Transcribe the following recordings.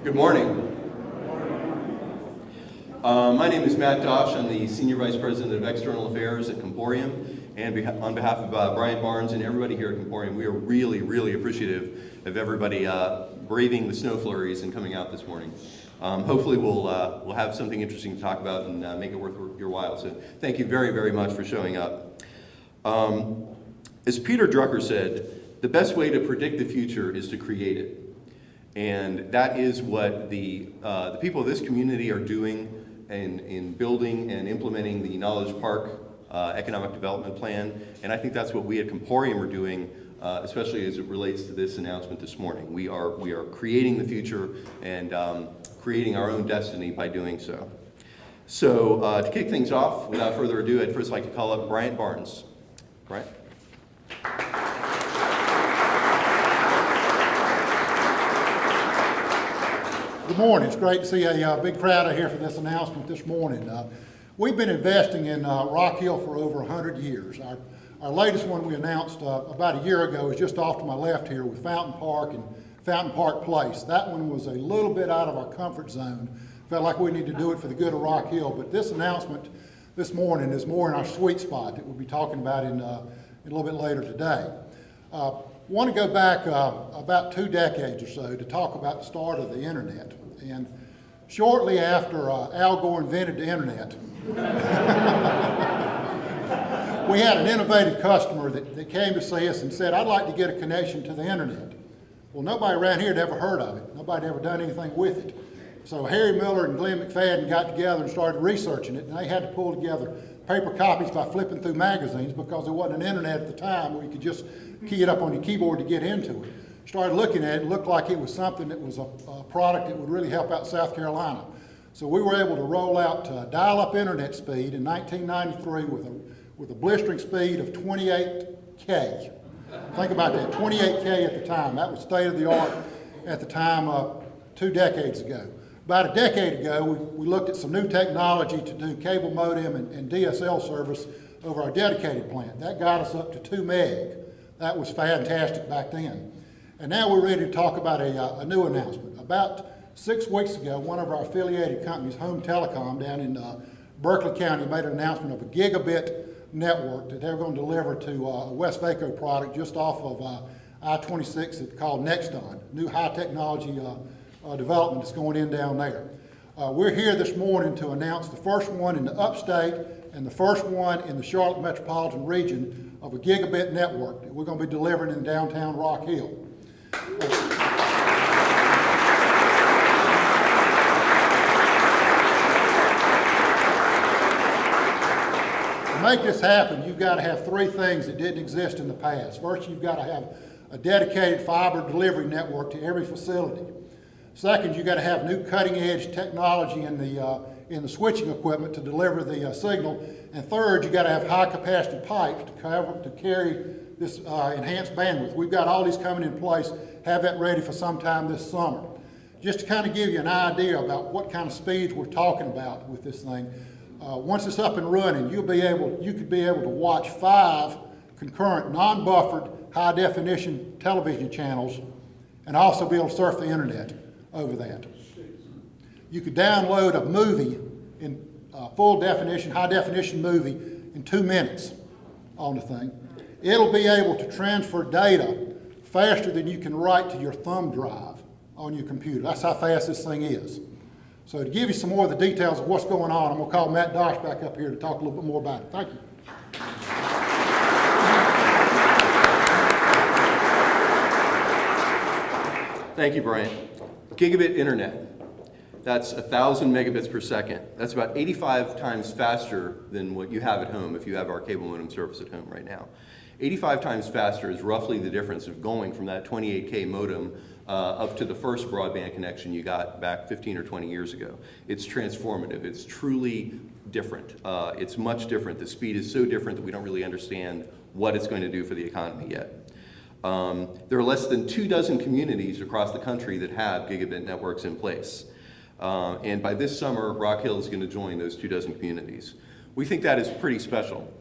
Good morning. My name is Matt Dosh. I'm the Senior Vice President of External Affairs at Comporium. And on behalf of Brian Barnes and everybody here at Comporium, we are really, really appreciative of everybody braving the snow flurries and coming out this morning. Hopefully we'll have something interesting to talk about and make it worth your while. So thank you very, very much for showing up. As Peter Drucker said, the best way to predict the future is to create it. And that is what the people of this community are doing in building and implementing the Knowledge Park Economic Development Plan. And I think that's what we at Comporium are doing, especially as it relates to this announcement this morning. We are creating the future and creating our own destiny by doing so. So to kick things off, without further ado, I'd first like to call up Brian Barnes. Brian? Good morning. It's great to see a big crowd out here for this announcement this morning. We've been investing in Rock Hill for over 100 years. Our latest one we announced about a year ago is just off to my left here with Fountain Park and Fountain Park Place. That one was a little bit out of our comfort zone. Felt like we need to do it for the good of Rock Hill, but this announcement this morning is more in our sweet spot that we'll be talking about in a little bit later today. Want to go back about 2 decades or so to talk about the start of the internet. And shortly after Al Gore invented the internet, we had an innovative customer that came to see us and said, I'd like to get a connection to the internet. Well, nobody around here had ever heard of it. Nobody had ever done anything with it. So Harry Miller and Glenn McFadden got together and started researching it, and they had to pull together paper copies by flipping through magazines because there wasn't an internet at the time where you could just key it up on your keyboard to get into it. Started looking at it, and looked like it was something that was a product that would really help out South Carolina. So we were able to roll out dial-up internet speed in 1993 with a blistering speed of 28K. Think about that, 28K at the time. That was state of the art at the time 2 decades ago. About a decade ago, we looked at some new technology to do cable modem and DSL service over our dedicated plant. That got us up to 2 meg. That was fantastic back then. And now we're ready to talk about a new announcement. About 6 weeks ago, one of our affiliated companies, Home Telecom, down in Berkeley County, made an announcement of a gigabit network that they're going to deliver to a West Vaco product just off of I-26. It's called Nexton, new high technology development that's going in down there. We're here this morning to announce the first one in the upstate and the first one in the Charlotte metropolitan region of a gigabit network that we're going to be delivering in downtown Rock Hill. To make this happen, you've got to have 3 things that didn't exist in the past. First, you've got to have a dedicated fiber delivery network to every facility. Second, you've got to have new cutting-edge technology in the switching equipment to deliver the signal. And third, you've got to have high-capacity pipes to carry this enhanced bandwidth. We've got all these coming in place, have that ready for sometime this summer. Just to kind of give you an idea about what kind of speeds we're talking about with this thing, once it's up and running, you could be able to watch 5 concurrent, non-buffered, high-definition television channels and also be able to surf the internet over that. You could download a movie in full definition, high definition movie in 2 minutes on the thing. It'll be able to transfer data faster than you can write to your thumb drive on your computer. That's how fast this thing is. So to give you some more of the details of what's going on, I'm going to call Matt Dosh back up here to talk a little bit more about it. Thank you. Thank you, Brian. Gigabit internet. That's 1,000 megabits per second. That's about 85 times faster than what you have at home if you have our cable modem service at home right now. 85 times faster is roughly the difference of going from that 28K modem up to the first broadband connection you got back 15 or 20 years ago. It's transformative. It's truly different. It's much different. The speed is so different that we don't really understand what it's going to do for the economy yet. There are less than 24 communities across the country that have gigabit networks in place. And by this summer, Rock Hill is going to join those 24 communities. We think that is pretty special.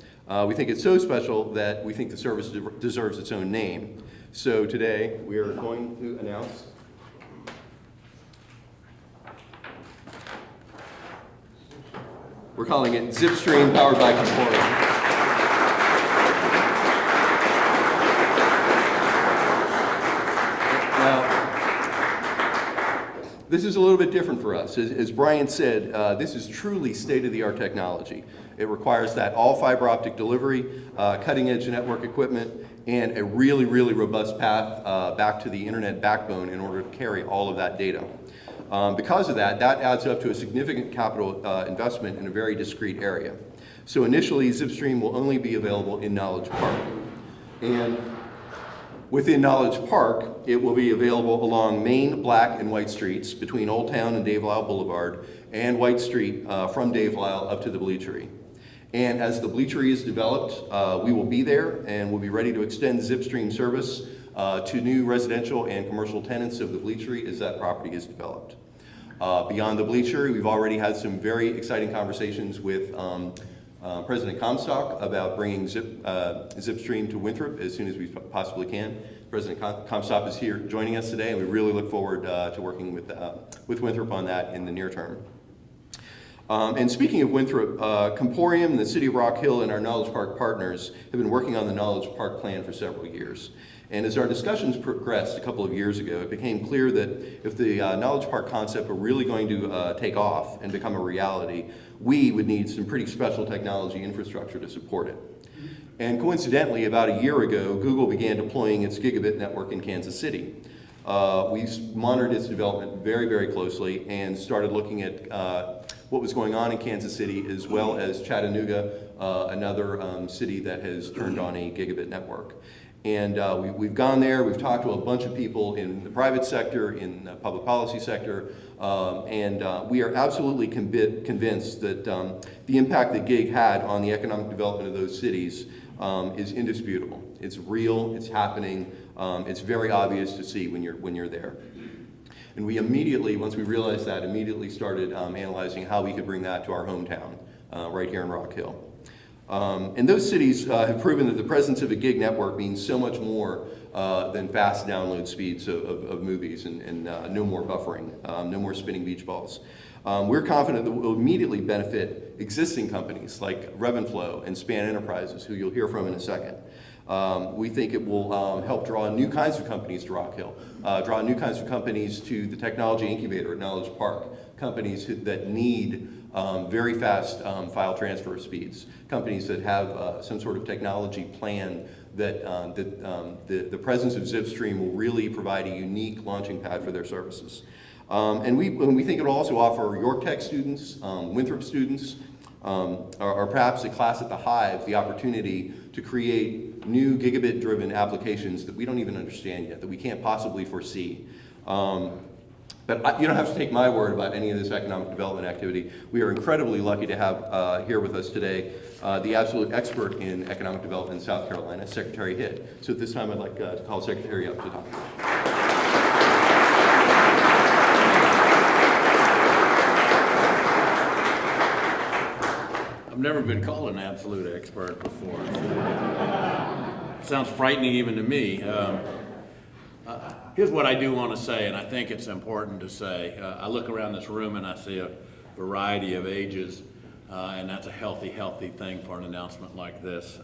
We think it's so special that we think the service deserves its own name. So today we are going to announce We're calling it Zipstream, powered by Comporium. This is a little bit different for us. As Brian said, this is truly state-of-the-art technology. It requires that all fiber optic delivery, cutting-edge network equipment, and a really, really robust path back to the internet backbone in order to carry all of that data. Because of that, that adds up to a significant capital investment in a very discrete area. So initially, Zipstream will only be available in Knowledge Park. And within Knowledge Park, it will be available along Main, Black, and White Streets between Old Town and Dave Lyle Boulevard, and White Street from Dave Lyle up to the Bleachery. And as the Bleachery is developed, we will be there and we'll be ready to extend Zipstream service to new residential and commercial tenants of the Bleachery as that property is developed. Beyond the Bleachery, we've already had some very exciting conversations with President Comstock about bringing Zipstream to Winthrop as soon as we possibly can. President Comstock is here joining us today, and we really look forward to working with Winthrop on that in the near term. And speaking of Winthrop, Comporium, the City of Rock Hill, and our Knowledge Park partners have been working on the Knowledge Park plan for several years. And as our discussions progressed a couple of years ago, it became clear that if the Knowledge Park concept were really going to take off and become a reality, we would need some pretty special technology infrastructure to support it. And coincidentally, about a year ago, Google began deploying its gigabit network in Kansas City. We monitored its development very, very closely and started looking at what was going on in Kansas City, as well as Chattanooga, another city that has turned on a gigabit network. And we've gone there, we've talked to a bunch of people in the private sector, in the public policy sector, and we are absolutely convinced that the impact that gig had on the economic development of those cities is indisputable. It's real, it's happening, it's very obvious to see when you're there. And we immediately, once we realized that, immediately started analyzing how we could bring that to our hometown, right here in Rock Hill. And those cities have proven that the presence of a gig network means so much more than fast download speeds of movies and no more buffering, no more spinning beach balls. We're confident that we'll immediately benefit existing companies like Revenflow and Span Enterprises, who you'll hear from in a second. We think it will help draw new kinds of companies to Rock Hill, draw new kinds of companies to the technology incubator at Knowledge Park, companies that need very fast file transfer speeds, companies that have some sort of technology plan that the presence of Zipstream will really provide a unique launching pad for their services. And we think it will also offer York Tech students, Winthrop students, or perhaps a class at the Hive the opportunity to create new gigabit-driven applications that we don't even understand yet, that we can't possibly foresee. But you don't have to take my word about any of this economic development activity. We are incredibly lucky to have here with us today the absolute expert in economic development in South Carolina, Secretary Hitt. So at this time, I'd like to call Secretary up to talk. I've never been called an absolute expert before. Sounds frightening even to me. Here's what I do want to say, and I think it's important to say. I look around this room and I see a variety of ages, and that's a healthy thing for an announcement like this.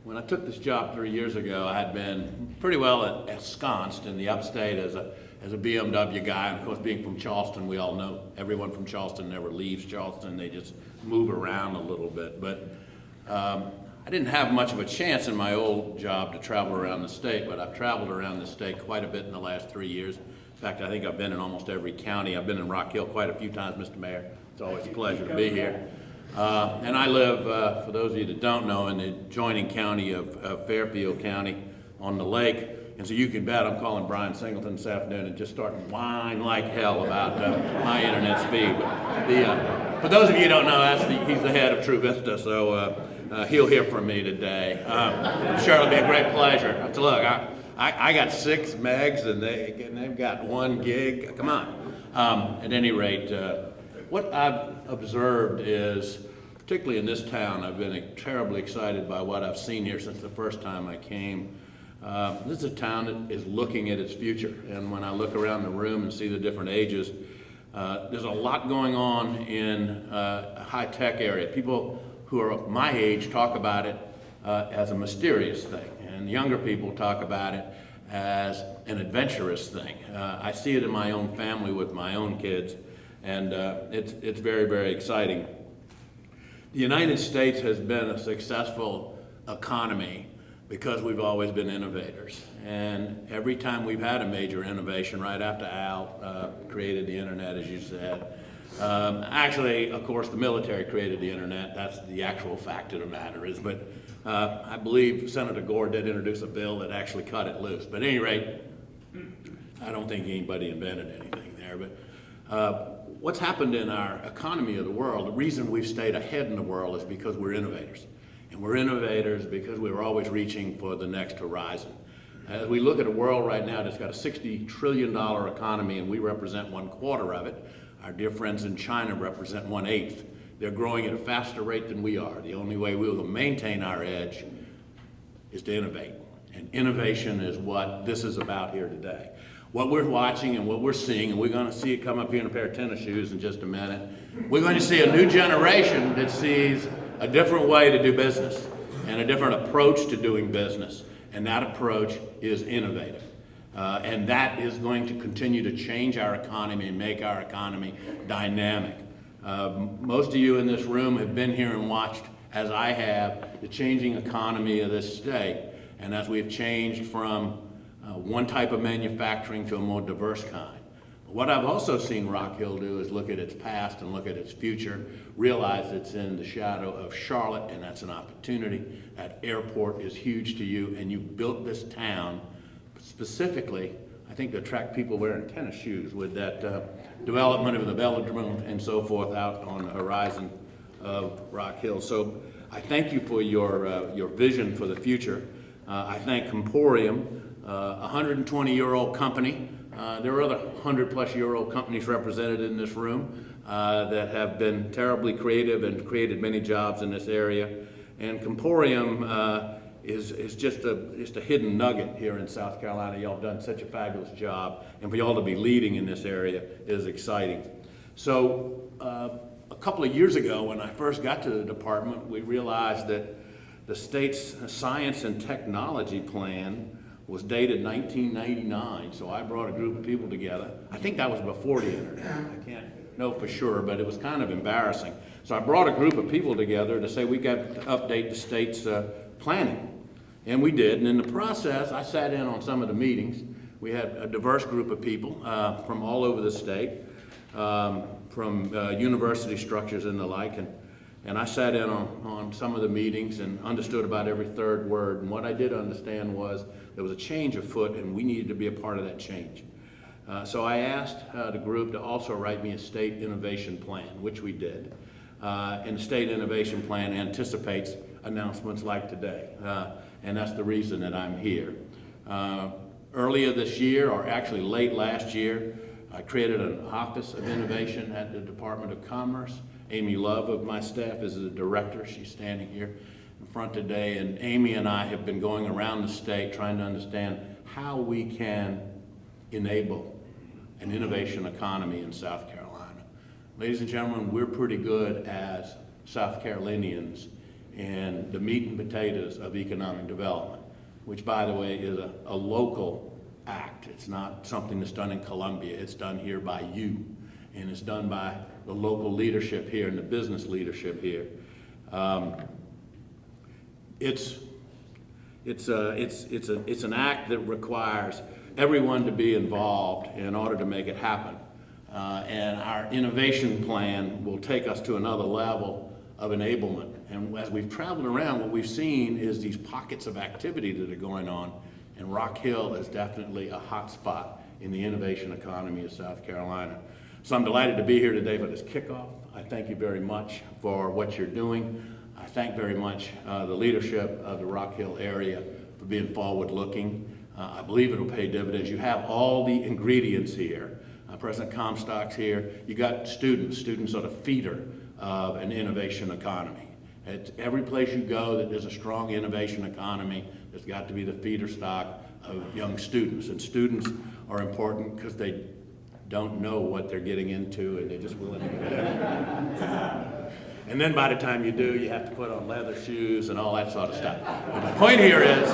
When I took this job 3 years ago, I had been pretty well ensconced in the upstate as a BMW guy, and of course being from Charleston, we all know everyone from Charleston never leaves Charleston, they just move around a little bit. But I didn't have much of a chance in my old job to travel around the state, but I've traveled around the state quite a bit in the last 3 years. In fact, I think I've been in almost every county. I've been in Rock Hill quite a few times, Mr. Mayor. It's always a pleasure to be here. And I live, for those of you that don't know, in the adjoining county of Fairfield County on the lake. And so you can bet I'm calling Brian Singleton this afternoon and just starting to whine like hell about my internet speed. But for those of you who don't know, he's the head of True Vista, so he'll hear from me today. I'm sure it'll be a great pleasure. So look, I got 6 megs and they've got 1 gig. Come on. At any rate, what I've observed is, particularly in this town, I've been terribly excited by what I've seen here since the first time I came. This is a town that is looking at its future, and when I look around the room and see the different ages, There's a lot going on in a high-tech area. People who are my age talk about it as a mysterious thing, and younger people talk about it as an adventurous thing. I see it in my own family with my own kids, and it's very, very exciting. The United States has been a successful economy because we've always been innovators. And every time we've had a major innovation, right after Al created the internet, as you said, actually, of course, the military created the internet. That's the actual fact of the matter is. But I believe Senator Gore did introduce a bill that actually cut it loose. But at any rate, I don't think anybody invented anything there. But what's happened in our economy of the world, the reason we've stayed ahead in the world is because we're innovators. And we're innovators because we're always reaching for the next horizon. As we look at a world right now that's got a $60 trillion economy and we represent 1/4 of it, our dear friends in China represent 1/8. They're growing at a faster rate than we are. The only way we will maintain our edge is to innovate. And innovation is what this is about here today. What we're watching and what we're seeing, and we're going to see it come up here in a pair of tennis shoes in just a minute, we're going to see a new generation that sees a different way to do business and a different approach to doing business. And that approach is innovative. And that is going to continue to change our economy and make our economy dynamic. Most of you in this room have been here and watched, as I have, the changing economy of this state. And as we've changed from one type of manufacturing to a more diverse kind. What I've also seen Rock Hill do is look at its past and look at its future, realize it's in the shadow of Charlotte, and that's an opportunity. That airport is huge to you, and you built this town specifically, I think, to attract people wearing tennis shoes with that development of the velodrome and so forth out on the horizon of Rock Hill. So I thank you for your vision for the future. I thank Comporium, a 120-year-old company. There are other 100-plus-year-old companies represented in this room that have been terribly creative and created many jobs in this area. And Comporium is just a hidden nugget here in South Carolina. Y'all have done such a fabulous job, and for y'all to be leading in this area is exciting. So a couple of years ago, when I first got to the department, we realized that the state's science and technology plan was dated 1999, so I brought a group of people together. I think that was before the internet. I can't know for sure, but it was kind of embarrassing. So I brought a group of people together to say we got to update the state's planning. And we did, and in the process, I sat in on some of the meetings. We had a diverse group of people from all over the state, from university structures and the like, and I sat in on some of the meetings and understood about every third word. And what I did understand was there was a change afoot, and we needed to be a part of that change. So I asked the group to also write me a state innovation plan, which we did. And the state innovation plan anticipates announcements like today. And that's the reason that I'm here. Earlier this year, or actually late last year, I created an Office of Innovation at the Department of Commerce. Amy Love of my staff is the director. She's standing here in front today. And Amy and I have been going around the state trying to understand how we can enable an innovation economy in South Carolina. Ladies and gentlemen, we're pretty good as South Carolinians in the meat and potatoes of economic development, which, by the way, is a local act. It's not something that's done in Columbia. It's done here by you, and it's done by the local leadership here and the business leadership here. It's an act that requires everyone to be involved in order to make it happen. And our innovation plan will take us to another level of enablement. And as we've traveled around, what we've seen is these pockets of activity that are going on, and Rock Hill is definitely a hot spot in the innovation economy of South Carolina. So I'm delighted to be here today for this kickoff. I thank you very much for what you're doing. I thank very much the leadership of the Rock Hill area for being forward-looking. I believe it'll pay dividends. You have all the ingredients here. President Comstock's here. You got students. Students are the feeder of an innovation economy. At every place you go that there's a strong innovation economy, there's got to be the feeder stock of young students. And students are important because they don't know what they're getting into, and they're just willing to go there. And then by the time you do, you have to put on leather shoes and all that sort of stuff. But the point here is,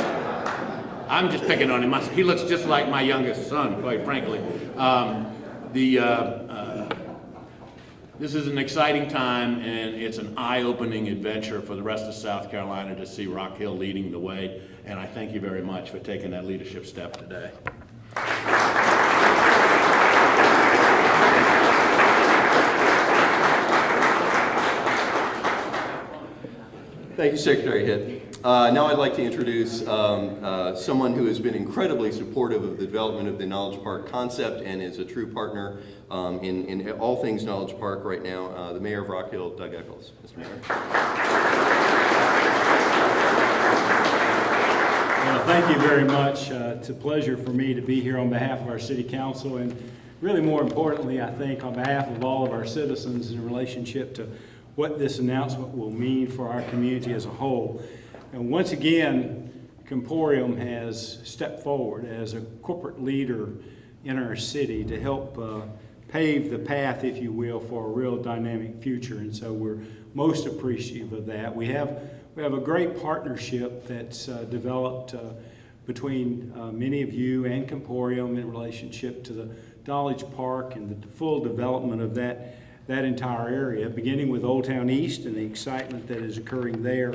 I'm just picking on him. He looks just like my youngest son, quite frankly. This is an exciting time, and it's an eye-opening adventure for the rest of South Carolina to see Rock Hill leading the way. And I thank you very much for taking that leadership step today. Thank you, Secretary Hitt. Now I'd like to introduce someone who has been incredibly supportive of the development of the Knowledge Park concept and is a true partner in all things Knowledge Park right now, the Mayor of Rock Hill, Doug Eccles. Mr. Mayor. Well, thank you very much. It's a pleasure for me to be here on behalf of our City Council, and really more importantly, I think on behalf of all of our citizens in relationship to what this announcement will mean for our community as a whole. And once again, Comporium has stepped forward as a corporate leader in our city to help pave the path, if you will, for a real dynamic future. And so we're most appreciative of that. We have a great partnership that's developed between many of you and Comporium in relationship to the Knowledge Park and the full development of that entire area, beginning with Old Town East and the excitement that is occurring there,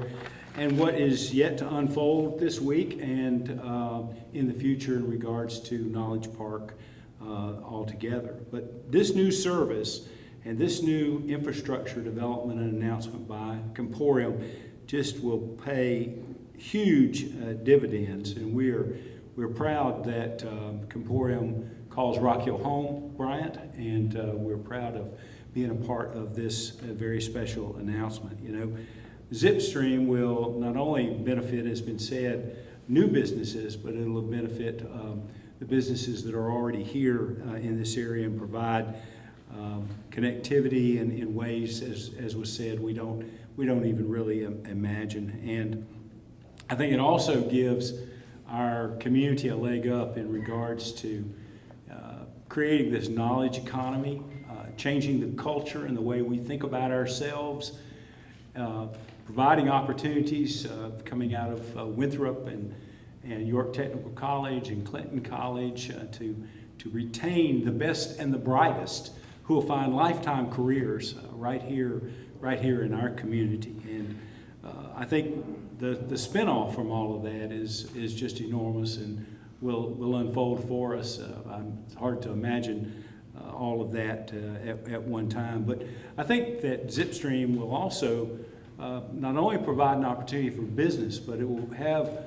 and what is yet to unfold this week and in the future in regards to Knowledge Park altogether. But this new service and this new infrastructure development and announcement by Comporium just will pay huge dividends, and we're proud that Comporium calls Rock Hill home, Bryant, and we're proud of being a part of this very special announcement. You know, Zipstream will not only benefit, as has been said, new businesses, but it'll benefit the businesses that are already here in this area and provide connectivity in ways, as was said, we don't even really imagine. And I think it also gives our community a leg up in regards to creating this knowledge economy, changing the culture and the way we think about ourselves, providing opportunities coming out of Winthrop and York Technical College and Clinton College to retain the best and the brightest who will find lifetime careers right here in our community. And I think the spinoff from all of that is just enormous and will unfold for us. It's hard to imagine all of that at one time. But I think that Zipstream will also not only provide an opportunity for business, but it will have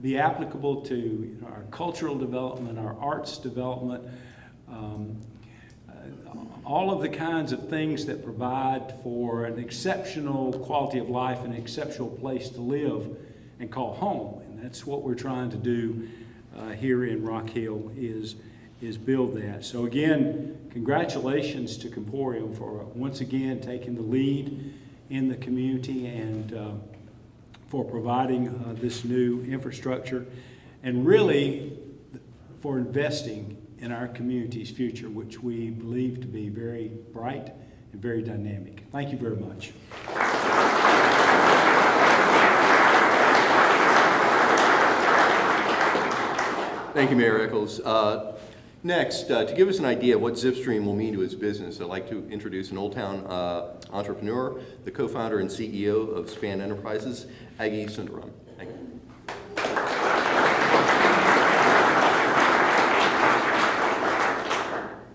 be applicable to our cultural development, our arts development, all of the kinds of things that provide for an exceptional quality of life, an exceptional place to live and call home. And that's what we're trying to do here in Rock Hill is build that. So again, congratulations to Comporium for once again taking the lead in the community and for providing this new infrastructure and really for investing in our community's future, which we believe to be very bright and very dynamic. Thank you very much. Thank you, Mayor Eccles. Next, to give us an idea of what Zipstream will mean to his business, I'd like to introduce an Old Town entrepreneur, the co-founder and CEO of Span Enterprises, Aggie Sundaram. Thank you.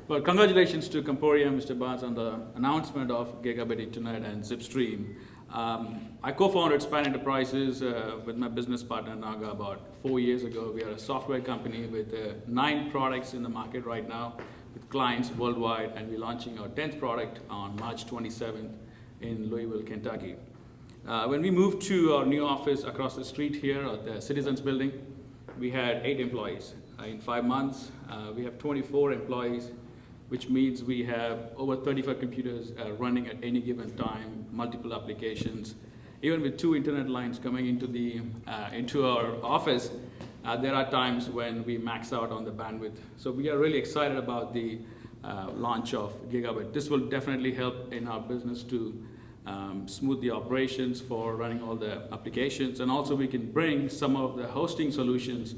Well, congratulations to Comporium, Mr. Barnes, on the announcement of Gigabit Internet and Zipstream. I co-founded Span Enterprises with my business partner Naga about 4 years ago. We are a software company with 9 products in the market right now with clients worldwide, and we're launching our 10th product on March 27th in Louisville, Kentucky. When we moved to our new office across the street here at the Citizens Building, we had 8 employees. In 5 months, we have 24 employees, which means we have over 35 computers running at any given time, multiple applications. Even with 2 internet lines coming into our office, there are times when we max out on the bandwidth. So we are really excited about the launch of Gigabit. This will definitely help in our business to smooth the operations for running all the applications, and also we can bring some of the hosting solutions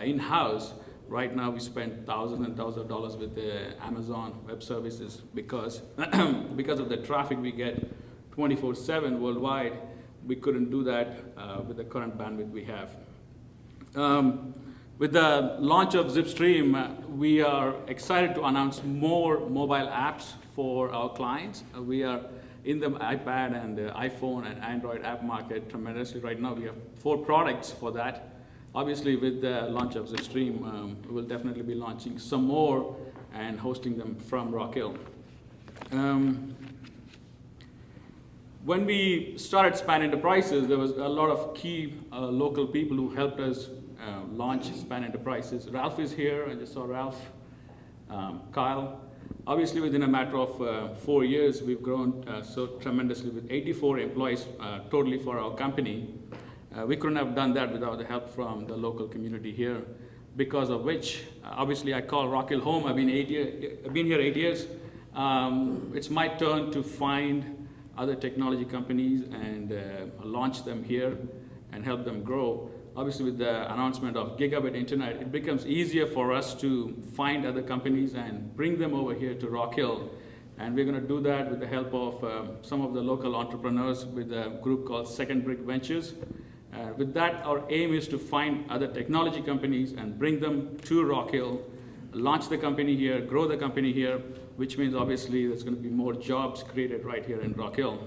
in-house. Right now we spend thousands and thousands of dollars with the Amazon Web Services because of the traffic we get 24/7 worldwide. We couldn't do that with the current bandwidth we have. With the launch of Zipstream, we are excited to announce more mobile apps for our clients. We are in the iPad and the iPhone and Android app market tremendously right now. We have 4 products for that. Obviously, with the launch of Zipstream, we will definitely be launching some more and hosting them from Rock Hill. When we started Span Enterprises, there was a lot of key local people who helped us launch Span Enterprises. Ralph is here, I just saw Ralph, Kyle. Obviously, within a matter of 4 years, we've grown so tremendously with 84 employees totally for our company. We couldn't have done that without the help from the local community here, because of which, obviously, I call Rock Hill home. I've been here 8 years. It's my turn to find other technology companies and launch them here and help them grow. Obviously, with the announcement of Gigabit Internet, it becomes easier for us to find other companies and bring them over here to Rock Hill. And we're going to do that with the help of some of the local entrepreneurs with a group called Second Brick Ventures. With that, our aim is to find other technology companies and bring them to Rock Hill, launch the company here, grow the company here, which means obviously there's going to be more jobs created right here in Rock Hill.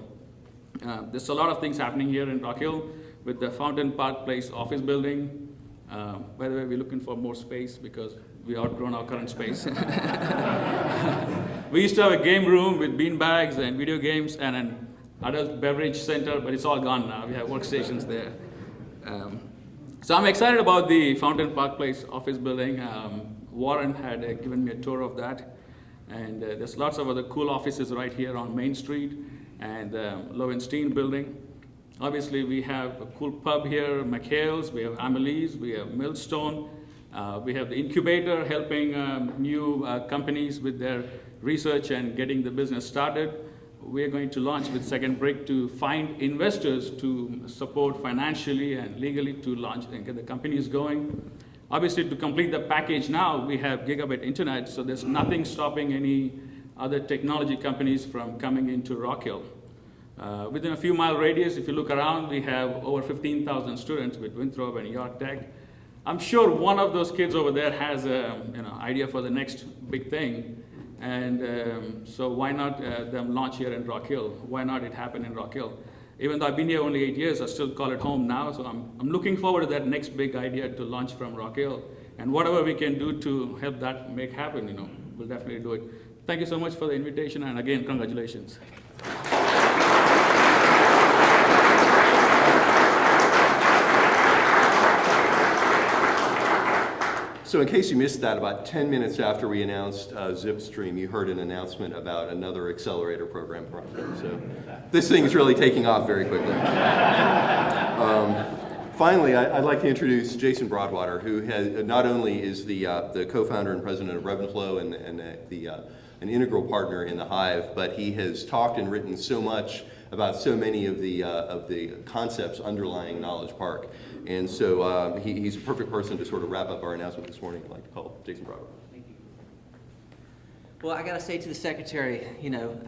There's a lot of things happening here in Rock Hill with the Fountain Park Place office building. By the way, we're looking for more space because we outgrown our current space. We used to have a game room with beanbags and video games and an adult beverage center, but it's all gone now. We have workstations there. So I'm excited about the Fountain Park Place office building. Warren had given me a tour of that. And there's lots of other cool offices right here on Main Street and the Lowenstein building. Obviously, we have a cool pub here, McHale's, we have Amelie's, we have Millstone. We have the incubator helping new companies with their research and getting the business started. We are going to launch with Second Brick to find investors to support financially and legally to launch and get the companies going. Obviously, to complete the package now, we have Gigabit Internet, so there's nothing stopping any other technology companies from coming into Rock Hill. Within a few mile radius, if you look around, we have over 15,000 students with Winthrop and York Tech. I'm sure one of those kids over there has an idea for the next big thing. And so why not them launch here in Rock Hill? Why not it happen in Rock Hill? Even though I've been here only 8 years, I still call it home now. So I'm looking forward to that next big idea to launch from Rock Hill. And whatever we can do to help that make happen, we'll definitely do it. Thank you so much for the invitation, and again, congratulations. So in case you missed that, about 10 minutes after we announced Zipstream, you heard an announcement about another accelerator program. So this thing is really taking off very quickly. Finally, I'd like to introduce Jason Broadwater, who has, not only is the co-founder and president of Revenflow and an integral partner in the Hive, but he has talked and written so much about so many of the concepts underlying Knowledge Park. And so he's a perfect person to sort of wrap up our announcement this morning. I'd like to call Jason Broadwater. Thank you. Well, I got to say to the secretary,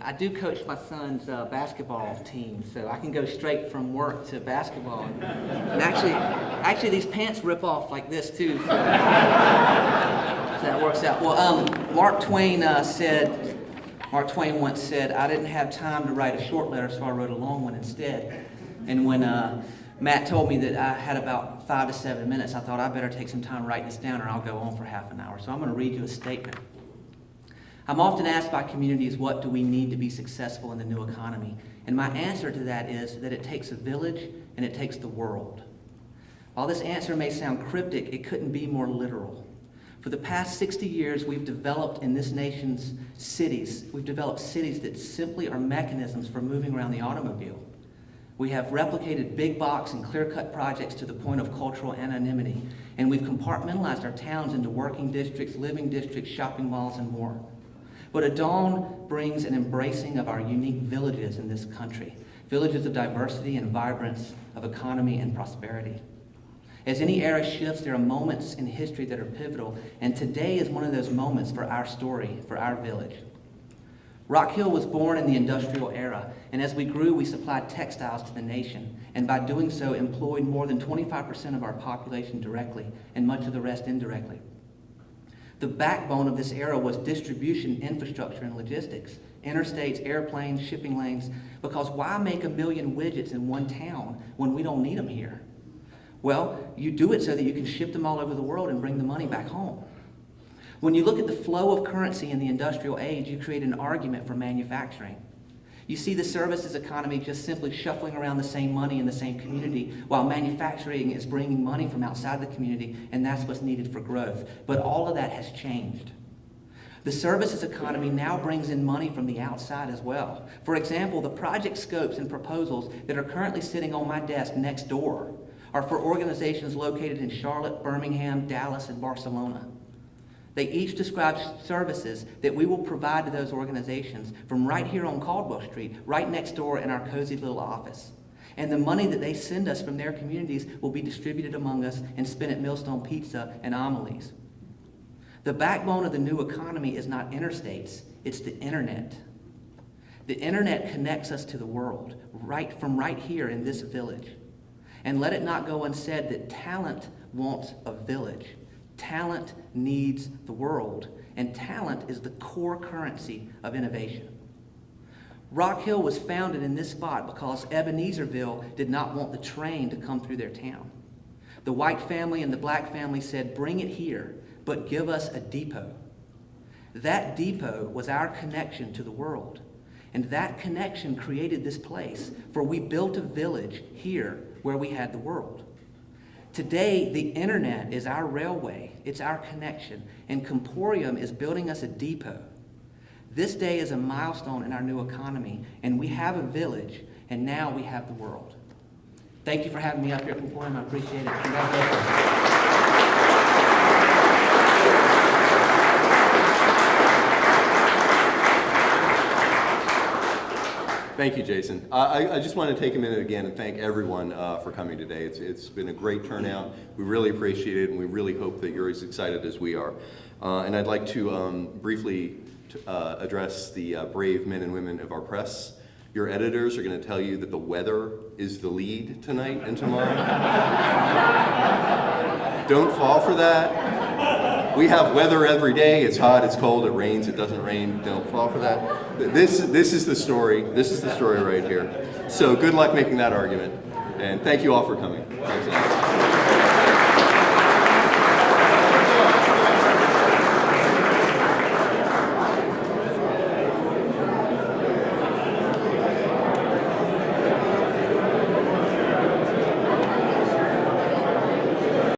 I do coach my son's basketball team, so I can go straight from work to basketball. And actually, these pants rip off like this too. So that works out. Well, Mark Twain once said, "I didn't have time to write a short letter, so I wrote a long one instead." And when Matt told me that I had about 5 to 7 minutes, I thought I better take some time writing this down or I'll go on for half an hour. So I'm going to read you a statement. I'm often asked by communities, what do we need to be successful in the new economy? And my answer to that is that it takes a village and it takes the world. While this answer may sound cryptic, it couldn't be more literal. For the past 60 years, we've developed in this nation's cities, we've developed cities that simply are mechanisms for moving around the automobile. We have replicated big box and clear-cut projects to the point of cultural anonymity, and we've compartmentalized our towns into working districts, living districts, shopping malls, and more. But a dawn brings an embracing of our unique villages in this country, villages of diversity and vibrance, of economy and prosperity. As any era shifts, there are moments in history that are pivotal, and today is one of those moments for our story, for our village. Rock Hill was born in the industrial era, and as we grew, we supplied textiles to the nation, and by doing so, employed more than 25% of our population directly, and much of the rest indirectly. The backbone of this era was distribution, infrastructure, and logistics, interstates, airplanes, shipping lanes, because why make 1 million widgets in one town when we don't need them here? Well, you do it so that you can ship them all over the world and bring the money back home. When you look at the flow of currency in the industrial age, you create an argument for manufacturing. You see the services economy just simply shuffling around the same money in the same community, while manufacturing is bringing money from outside the community, and that's what's needed for growth. But all of that has changed. The services economy now brings in money from the outside as well. For example, the project scopes and proposals that are currently sitting on my desk next door are for organizations located in Charlotte, Birmingham, Dallas, and Barcelona. They each describe services that we will provide to those organizations from right here on Caldwell Street, right next door in our cozy little office. And the money that they send us from their communities will be distributed among us and spent at Millstone Pizza and Amelie's. The backbone of the new economy is not interstates, it's the internet. The internet connects us to the world, from right here in this village. And let it not go unsaid that talent wants a village. Talent needs the world, and talent is the core currency of innovation. Rock Hill was founded in this spot because Ebenezerville did not want the train to come through their town. The white family and the black family said, bring it here, but give us a depot. That depot was our connection to the world, and that connection created this place, for we built a village here where we had the world. Today, the internet is our railway, it's our connection, and Comporium is building us a depot. This day is a milestone in our new economy, and we have a village, and now we have the world. Thank you for having me up here at Comporium, I appreciate it. Congratulations. Thank you, Jason. I just want to take a minute again and thank everyone for coming today. It's been a great turnout. We really appreciate it, and we really hope that you're as excited as we are. And I'd like to briefly address the brave men and women of our press. Your editors are going to tell you that the weather is the lead tonight and tomorrow. Don't fall for that. We have weather every day. It's hot, it's cold, it rains, it doesn't rain. Don't fall for that. This is the story. This is the story right here. So good luck making that argument. And thank you all for coming. Thanks a lot.